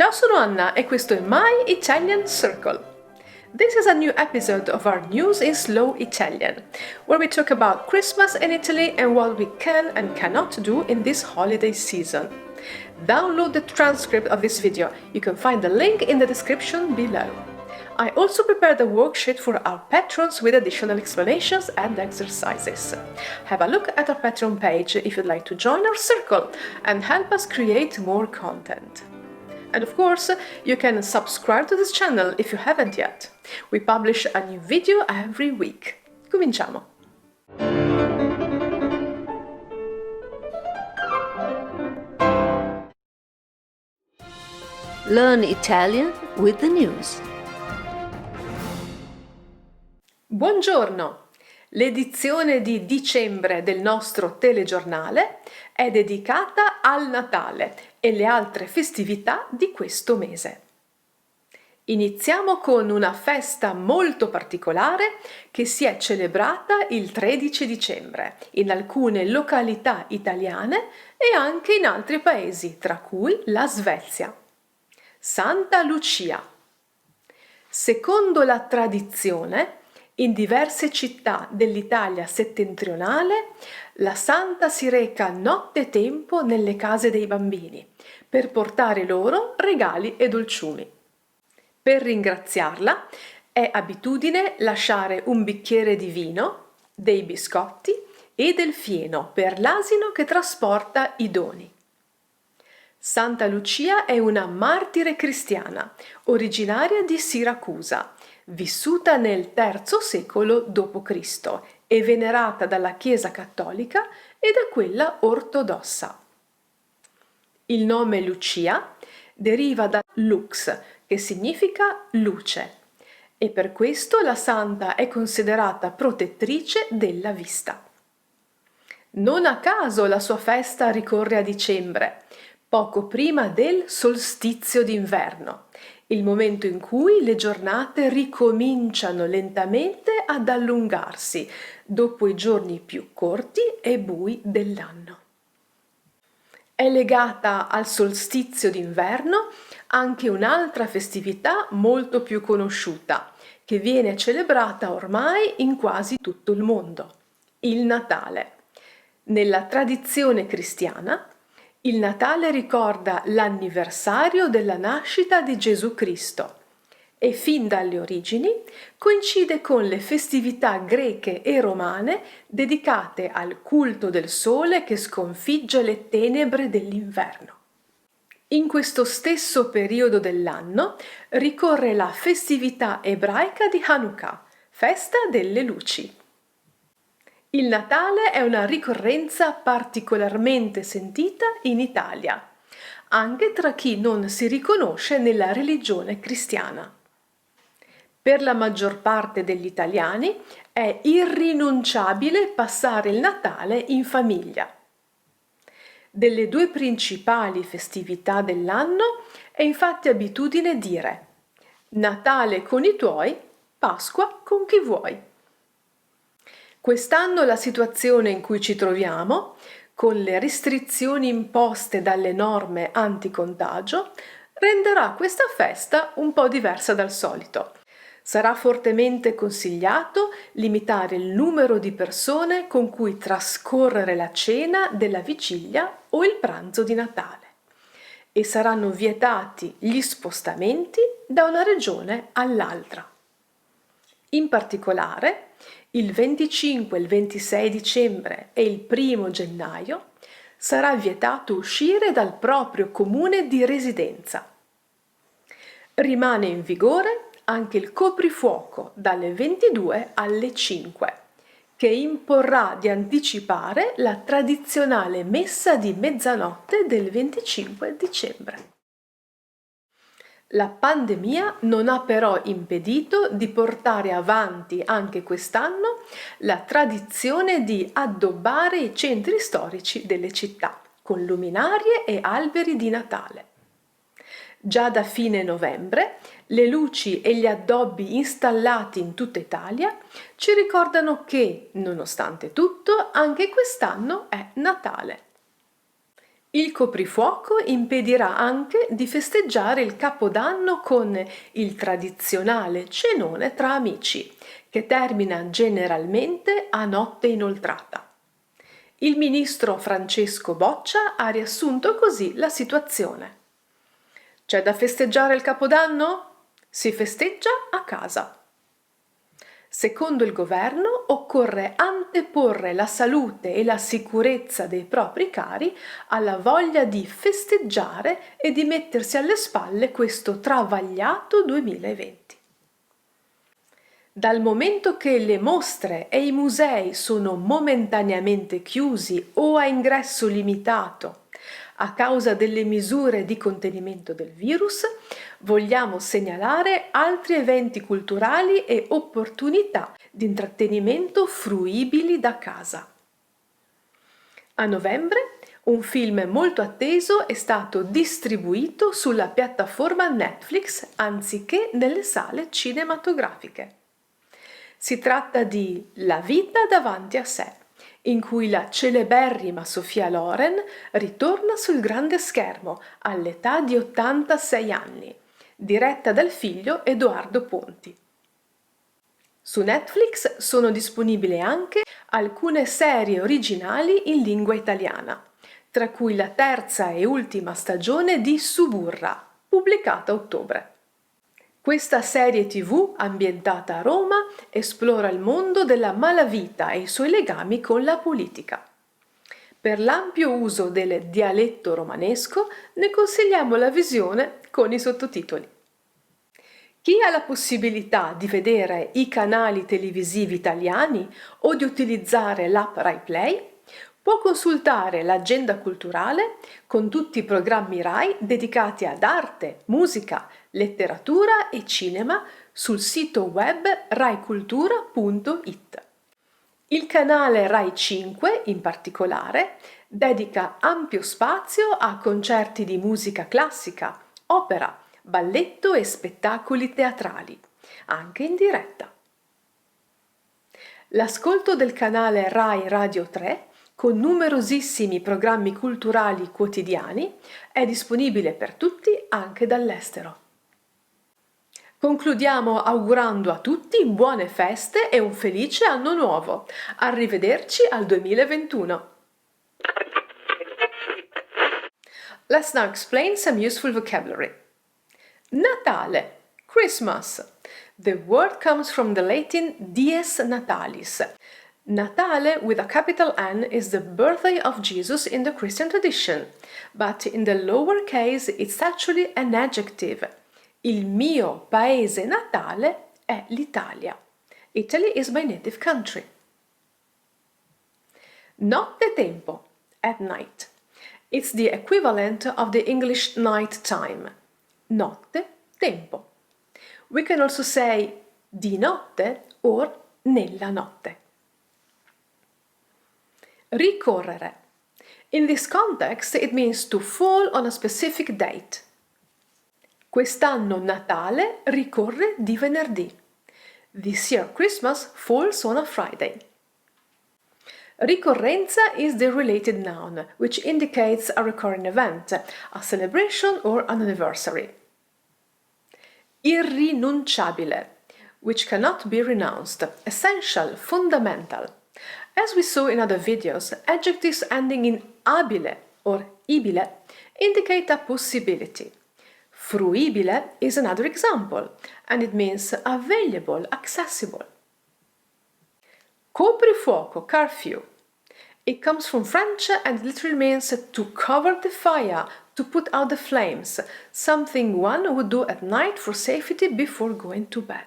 Ciao, sono Anna e questo è My Italian Circle. This is a new episode of our News in Slow Italian, where we talk about Christmas in Italy and what we can and cannot do in this holiday season. Download the transcript of this video. You can find the link in the description below. I also prepared a worksheet for our patrons with additional explanations and exercises. Have a look at our Patreon page if you'd like to join our circle and help us create more content. And of course, you can subscribe to this channel if you haven't yet. We publish a new video every week. Cominciamo! Learn Italian with the news. Buongiorno! L'edizione di dicembre del nostro telegiornale è dedicata al Natale e le altre festività di questo mese. Iniziamo con una festa molto particolare che si è celebrata il 13 dicembre in alcune località italiane e anche in altri paesi, tra cui la Svezia. Santa Lucia. Secondo la tradizione, in diverse città dell'Italia settentrionale, la santa si reca nottetempo nelle case dei bambini per portare loro regali e dolciumi. Per ringraziarla è abitudine lasciare un bicchiere di vino, dei biscotti e del fieno per l'asino che trasporta i doni. Santa Lucia è una martire cristiana, originaria di Siracusa, vissuta nel III secolo d.C. e venerata dalla Chiesa cattolica e da quella ortodossa. Il nome Lucia deriva da lux, che significa luce, e per questo la santa è considerata protettrice della vista. Non a caso la sua festa ricorre a dicembre, poco prima del solstizio d'inverno, il momento in cui le giornate ricominciano lentamente ad allungarsi dopo i giorni più corti e bui dell'anno. È legata al solstizio d'inverno anche un'altra festività molto più conosciuta, che viene celebrata ormai in quasi tutto il mondo: il Natale. Nella tradizione cristiana, il Natale ricorda l'anniversario della nascita di Gesù Cristo e fin dalle origini coincide con le festività greche e romane dedicate al culto del sole che sconfigge le tenebre dell'inverno. In questo stesso periodo dell'anno ricorre la festività ebraica di Hanukkah, festa delle luci. Il Natale è una ricorrenza particolarmente sentita in Italia, anche tra chi non si riconosce nella religione cristiana. Per la maggior parte degli italiani è irrinunciabile passare il Natale in famiglia. Delle due principali festività dell'anno è infatti abitudine dire: Natale con i tuoi, Pasqua con chi vuoi. Quest'anno la situazione in cui ci troviamo, con le restrizioni imposte dalle norme anticontagio, renderà questa festa un po' diversa dal solito. Sarà fortemente consigliato limitare il numero di persone con cui trascorrere la cena della vigilia o il pranzo di Natale e saranno vietati gli spostamenti da una regione all'altra. In particolare, il 25 e il 26 dicembre e il 1 gennaio sarà vietato uscire dal proprio comune di residenza. Rimane in vigore anche il coprifuoco dalle 22 alle 5, che imporrà di anticipare la tradizionale messa di mezzanotte del 25 dicembre. La pandemia non ha però impedito di portare avanti anche quest'anno la tradizione di addobbare i centri storici delle città con luminarie e alberi di Natale. Già da fine novembre le luci e gli addobbi installati in tutta Italia ci ricordano che, nonostante tutto, anche quest'anno è Natale. Il coprifuoco impedirà anche di festeggiare il Capodanno con il tradizionale cenone tra amici, che termina generalmente a notte inoltrata. Il ministro Francesco Boccia ha riassunto così la situazione. C'è da festeggiare il Capodanno? Si festeggia a casa. Secondo il governo occorre anteporre la salute e la sicurezza dei propri cari alla voglia di festeggiare e di mettersi alle spalle questo travagliato 2020. Dal momento che le mostre e i musei sono momentaneamente chiusi o a ingresso limitato a causa delle misure di contenimento del virus, vogliamo segnalare altri eventi culturali e opportunità di intrattenimento fruibili da casa. A novembre un film molto atteso è stato distribuito sulla piattaforma Netflix anziché nelle sale cinematografiche. Si tratta di La vita davanti a sé, in cui la celeberrima Sophia Loren ritorna sul grande schermo all'età di 86 anni, diretta dal figlio Edoardo Ponti. Su Netflix sono disponibili anche alcune serie originali in lingua italiana, tra cui la terza e ultima stagione di Suburra, pubblicata a ottobre. Questa serie TV, ambientata a Roma, esplora il mondo della malavita e i suoi legami con la politica. Per l'ampio uso del dialetto romanesco, ne consigliamo la visione con i sottotitoli. Chi ha la possibilità di vedere i canali televisivi italiani o di utilizzare l'app RaiPlay può consultare l'agenda culturale con tutti i programmi Rai dedicati ad arte, musica, letteratura e cinema sul sito web raicultura.it. Il canale Rai 5, in particolare, dedica ampio spazio a concerti di musica classica, opera, balletto e spettacoli teatrali, anche in diretta. L'ascolto del canale Rai Radio 3, con numerosissimi programmi culturali quotidiani, è disponibile per tutti anche dall'estero. Concludiamo augurando a tutti buone feste e un felice anno nuovo. Arrivederci al 2021. Let's now explain some useful vocabulary. Natale, Christmas. The word comes from the Latin Dies Natalis. Natale with a capital N is the birthday of Jesus in the Christian tradition, but in the lower case it's actually an adjective. Il mio paese natale è l'Italia. Italy is my native country. Nottetempo, at night. It's the equivalent of the English night time. Notte, tempo. We can also say di notte or nella notte. Ricorrere. In this context, it means to fall on a specific date. Quest'anno Natale ricorre di venerdì. This year Christmas falls on a Friday. Ricorrenza is the related noun, which indicates a recurring event, a celebration or an anniversary. Irrinunciabile, which cannot be renounced, essential, fundamental. As we saw in other videos, adjectives ending in abile or ibile indicate a possibility. Fruibile is another example, and it means available, accessible. Coprifuoco, curfew. It comes from French and literally means to cover the fire, to put out the flames, something one would do at night for safety before going to bed.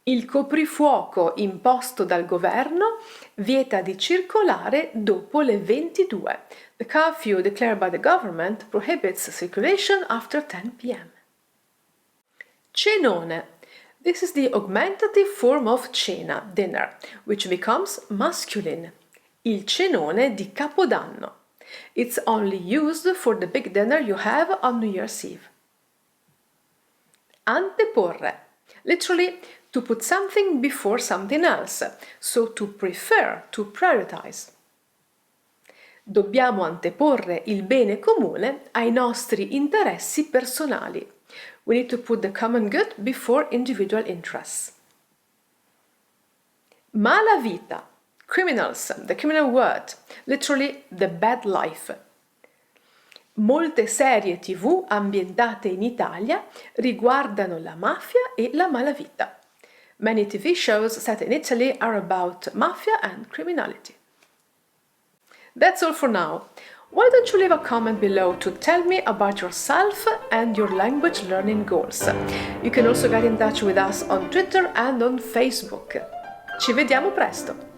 Il coprifuoco imposto dal governo vieta di circolare dopo le 22. The curfew declared by the government prohibits circulation after 10 p.m. Cenone. This is the augmentative form of cena, dinner, which becomes masculine. Il cenone di Capodanno. It's only used for the big dinner you have on New Year's Eve. Anteporre. Literally, to put something before something else, so to prefer, to prioritize. Dobbiamo anteporre il bene comune ai nostri interessi personali. We need to put the common good before individual interests. Malavita, criminals, the criminal word, literally the bad life. Molte serie TV ambientate in Italia riguardano la mafia e la malavita. Many TV shows set in Italy are about mafia and criminality. That's all for now. Why don't you leave a comment below to tell me about yourself and your language learning goals? You can also get in touch with us on Twitter and on Facebook. Ci vediamo presto!